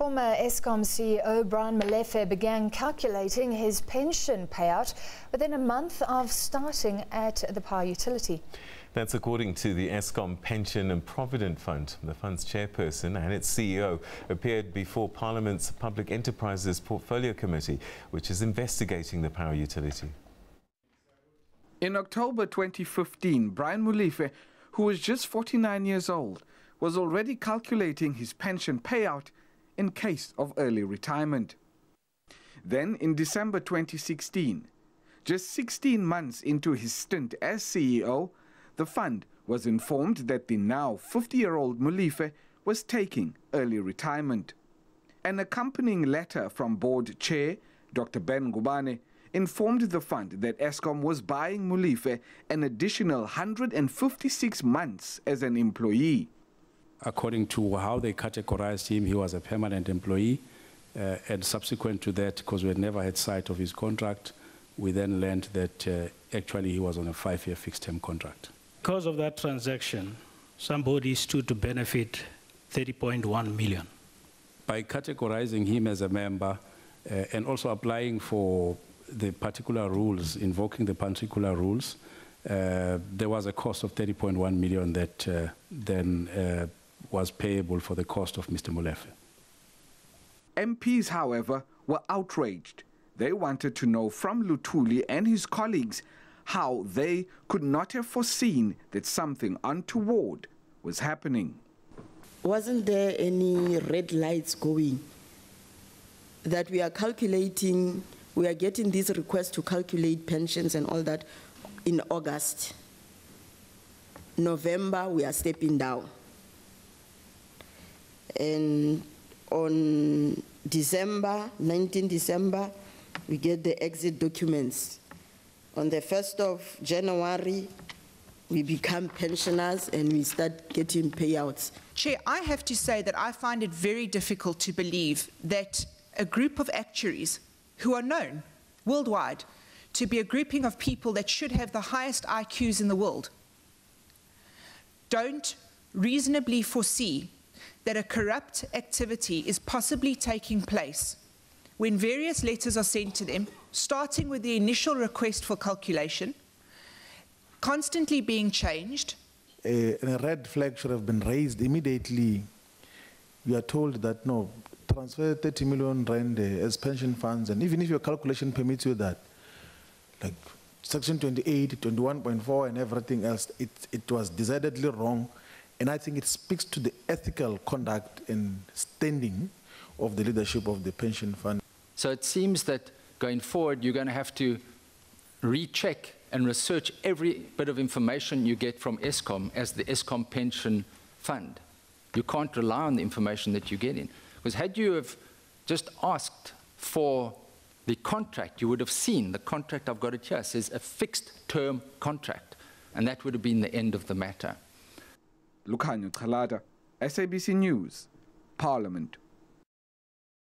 Former Eskom CEO Molefe began calculating his pension payout within a month of starting at the power utility. That's according to the Eskom Pension and Provident Fund. The fund's chairperson and its CEO appeared before Parliament's Public Enterprises Portfolio Committee, which is investigating the power utility. In October 2015, Molefe, who was just 49 years old, was already calculating his pension payout in case of early retirement. Then, in December 2016, just 16 months into his stint as CEO, the fund was informed that the now 50-year-old Molefe was taking early retirement. An accompanying letter from board chair, Dr. Ben Gubane, informed the fund that Eskom was buying Molefe an additional 156 months as an employee. According to how they categorized him, he was a permanent employee, and subsequent to that, because we had never had sight of his contract, we then learned that actually he was on a 5-year fixed-term contract. Because of that transaction, somebody stood to benefit 30.1 million. By categorizing him as a member and also applying for the particular rules, invoking the particular rules, there was a cost of 30.1 million that then was payable for the cost of Mr. Molefe. MPs, however, were outraged. They wanted to know from Luthuli and his colleagues how they could not have foreseen that something untoward was happening. Wasn't there any red lights going? That we are calculating, we are getting this request to calculate pensions and all that in August. November, we are stepping down. And on 19 December, we get the exit documents. On the 1st of January, we become pensioners and we start getting payouts. Chair, I have to say that I find it very difficult to believe that a group of actuaries who are known worldwide to be a grouping of people that should have the highest IQs in the world don't reasonably foresee that a corrupt activity is possibly taking place when various letters are sent to them, starting with the initial request for calculation, constantly being changed. A red flag should have been raised immediately. We are told that, no, transfer 30 million rand as pension funds, and even if your calculation permits you that, like Section 28, 21.4 and everything else, it was decidedly wrong. And I think it speaks to the ethical conduct and standing of the leadership of the pension fund. So it seems that going forward, you're going to have to recheck and research every bit of information you get from Eskom as the Eskom Pension Fund. You can't rely on the information that you get in. Because had you have just asked for the contract, you would have seen the contract, I've got it here, says a fixed-term contract. And that would have been the end of the matter. Lukhanyo Khalada, SABC News, Parliament.